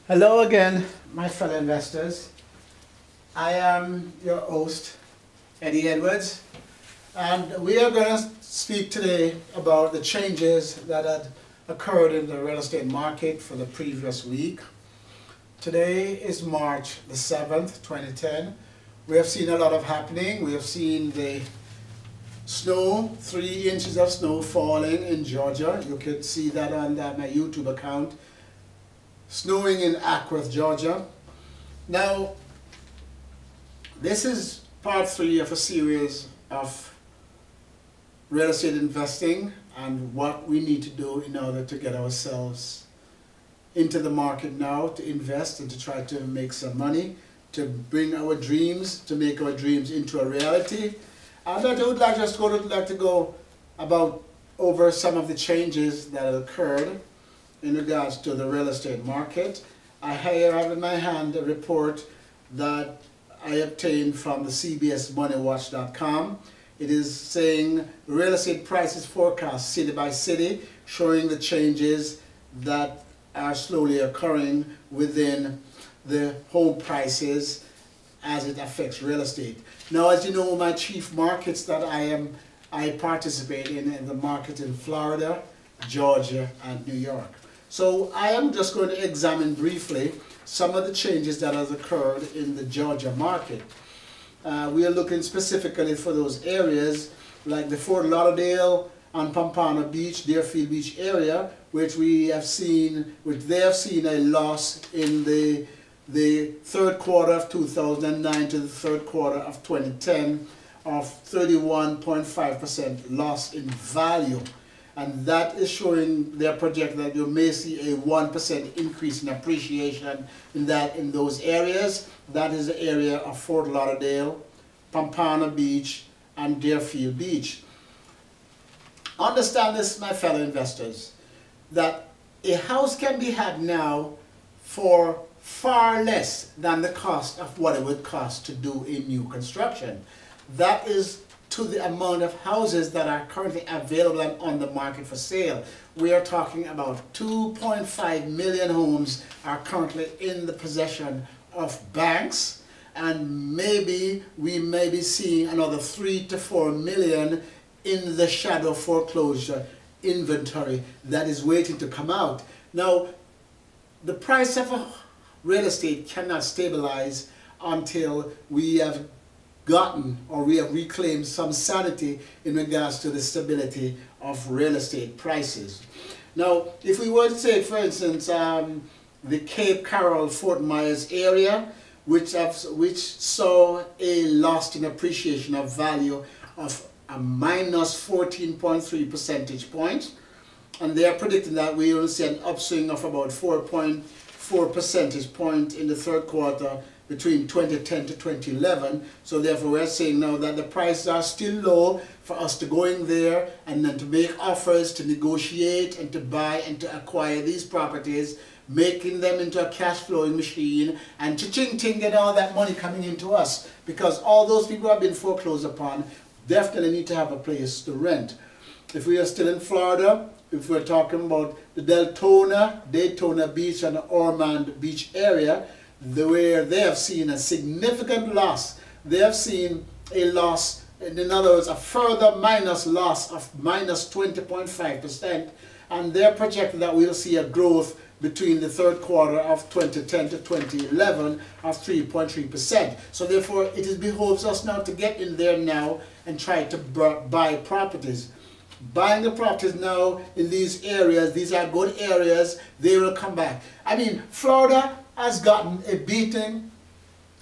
Hello again, my fellow investors. I am your host, Eddie Edwards, and we are going to speak today about the changes that had occurred in the real estate market for the previous week. Today is March the 7th, 2010. We have seen a lot of happening. We have seen the snow, 3 inches of snow falling in Georgia. You can see that on my YouTube account. Snowing in Ackworth, Georgia. Now, this is part 3 of a series of real estate investing and what we need to do in order to get ourselves into the market now, to invest and to try to make some money, to bring our dreams, to make our dreams into a reality. And I would like to go about over some of the changes that have occurred in regards to the real estate market. I here have in my hand a report that I obtained from the CBSMoneyWatch.com. It is saying real estate prices forecast city by city, showing the changes that are slowly occurring within the home prices as it affects real estate. Now, as you know, my chief markets that I participate in the market in Florida, Georgia, and New York. So I am just going to examine briefly some of the changes that has occurred in the Georgia market. We are looking specifically for those areas like the Fort Lauderdale and Pompano Beach, Deerfield Beach area, which they have seen a loss in the third quarter of 2009 to the third quarter of 2010 of 31.5% loss in value. And that is showing their project that you may see a 1% increase in appreciation in those areas. That is the area of Fort Lauderdale, Pompano Beach, and Deerfield Beach. Understand this, my fellow investors, that a house can be had now for far less than the cost of what it would cost to do a new construction. That is to the amount of houses that are currently available and on the market for sale. We are talking about 2.5 million homes are currently in the possession of banks, and we may be seeing another 3 to 4 million in the shadow foreclosure inventory that is waiting to come out. Now, the price of a real estate cannot stabilize until we have reclaimed some sanity in regards to the stability of real estate prices. Now, if we were to take, for instance, the Cape Coral, Fort Myers area, which saw a loss in appreciation of value of a minus 14.3 percentage points, and they are predicting that we will see an upswing of about 4.4 percentage points in the third quarter between 2010 to 2011. So therefore we're saying now that the prices are still low for us to go in there and then to make offers, to negotiate and to buy and to acquire these properties, making them into a cash flowing machine and cha-ching-ting, get all that money coming into us, because all those people who have been foreclosed upon definitely need to have a place to rent. If we are still in Florida, if we're talking about the Daytona Beach and the Ormond Beach area, where they have seen a significant loss. They have seen a loss, in other words, a further loss of minus 20.5%, and they're projecting that we'll see a growth between the third quarter of 2010 to 2011 of 3.3%. So therefore, it behoves us now to get in there now and try to buy properties. Buying the properties now in these areas, these are good areas, they will come back. I mean, Florida has gotten a beating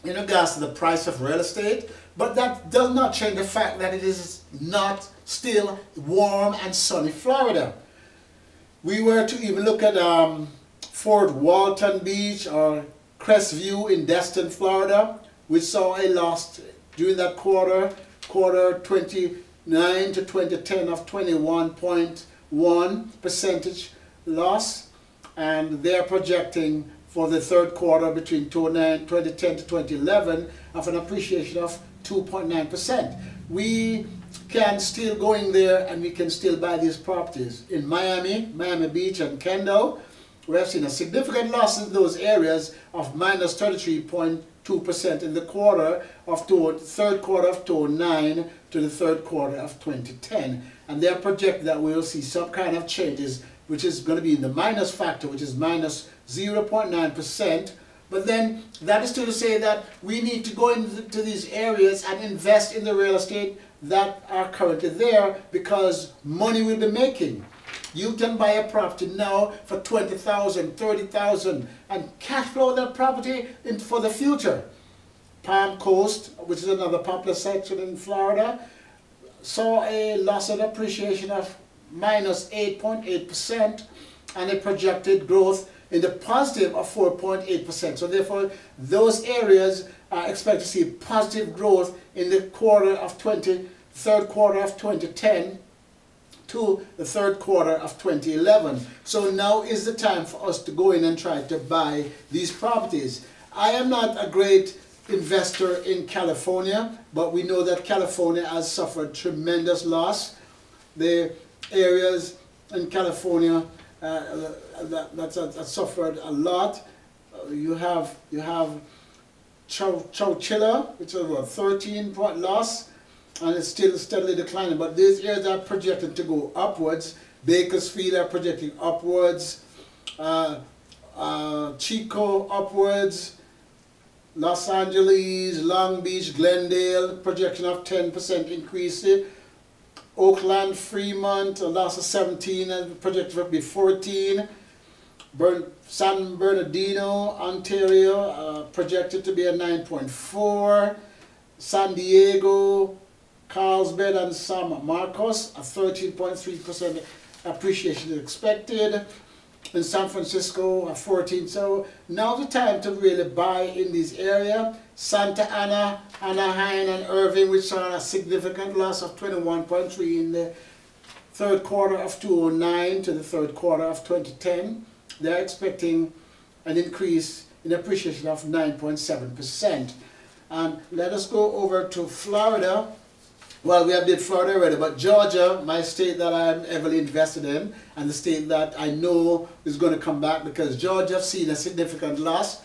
in regards to the price of real estate, but that does not change the fact that it is not still warm and sunny Florida. We were to even look at Fort Walton Beach or Crestview in Destin, Florida. We saw a loss during that quarter 29 to 2010 of 21.1 percentage loss, and they're projecting for the third quarter between 2010 to 2011 of an appreciation of 2.9%. We can still go in there and we can still buy these properties. In Miami Beach and Kendall, we have seen a significant loss in those areas of minus 33.2% in the third quarter of 2009 to the third quarter of 2010. And they are projected that we will see some kind of changes, which is going to be in the minus factor, which is minus 0.9%. But then that is to say that we need to go into these areas and invest in the real estate that are currently there, because money will be making. You can buy a property now for $20,000, $30,000 and cash flow that property for the future. Palm Coast, which is another popular section in Florida, saw a loss and appreciation of minus 8.8% and a projected growth in the positive of 4.8%. So therefore, those areas are expected to see positive growth in the third quarter of 2010 to the third quarter of 2011. So now is the time for us to go in and try to buy these properties. I am not a great investor in California, but we know that California has suffered tremendous loss. The areas in California that suffered a lot. You have Chowchilla, which is a 13-point loss, and it's still steadily declining. But these areas are projected to go upwards. Bakersfield are projecting upwards. Chico upwards. Los Angeles, Long Beach, Glendale, projection of 10% increase. Oakland, Fremont, a loss of 17 and projected to be 14. San Bernardino, Ontario, projected to be a 9.4. San Diego, Carlsbad and San Marcos, a 13.3% appreciation is expected. In San Francisco, a 14. So now's the time to really buy in this area. Santa Ana, Anaheim and Irving, which saw a significant loss of 21.3 in the third quarter of 2009 to the third quarter of 2010. They're expecting an increase in appreciation of 9.7%. And let us go over to Florida. Well, we have did Florida already, but Georgia, my state that I'm heavily invested in, and the state that I know is going to come back, because Georgia has seen a significant loss.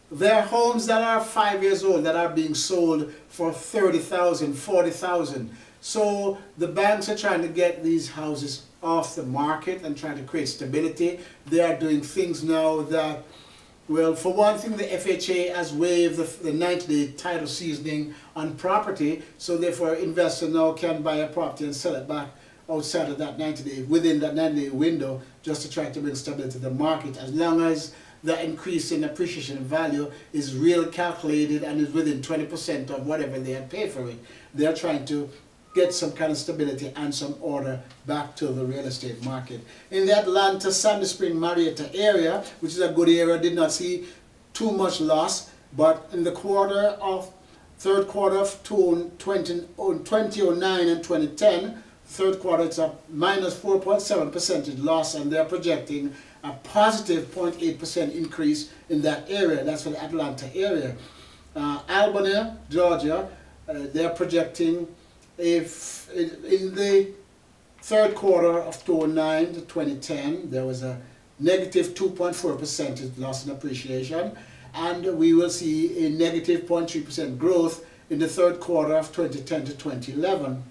There are homes that are 5 years old that are being sold for $30,000, $40,000. So the banks are trying to get these houses off the market and trying to create stability. They are doing things now that, well, for one thing, the FHA has waived the 90-day title seasoning on property, so therefore investor now can buy a property and sell it back outside of that 90-day, within that 90-day window, just to try to bring stability to the market, as long as the increase in appreciation value is real calculated and is within 20% of whatever they had paid for it. They are trying to get some kind of stability and some order back to the real estate market. In the Atlanta, Sandy Spring, Marietta area, which is a good area, did not see too much loss, but in the third quarter of 2009 and 2010, third quarter it's a minus 4.7% loss, and they're projecting a positive 0.8% increase in that area. That's for the Atlanta area. Albany, Georgia, they're projecting if in the third quarter of 2009 to 2010, there was a negative 2.4% loss in appreciation, and we will see a negative 0.3% growth in the third quarter of 2010 to 2011.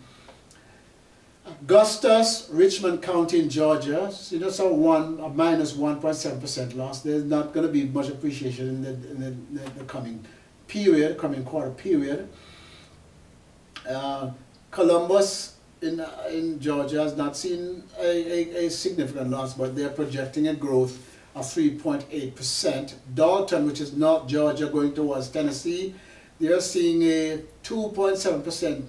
Augustus, Richmond County in Georgia, you know, so a minus 1.7% loss. There's not going to be much appreciation in the coming quarter period. Columbus in Georgia has not seen a significant loss, but they're projecting a growth of 3.8%. Dalton, which is North Georgia going towards Tennessee, they're seeing a 2.7%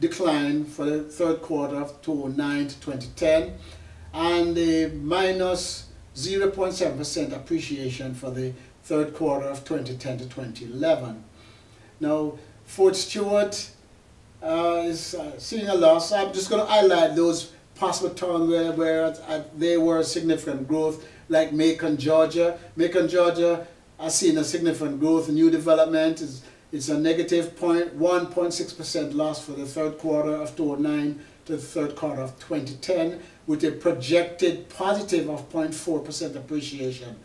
decline for the third quarter of 2009 to 2010, and a minus 0.7% appreciation for the third quarter of 2010 to 2011. Now, Fort Stewart is seeing a loss. I'm just going to highlight those possible towns where they were significant growth, like Macon, Georgia. Macon, Georgia has seen a significant growth. New development it's a negative 1.6% loss for the third quarter of 2009 to the third quarter of 2010. with a projected positive of 0.4% appreciation.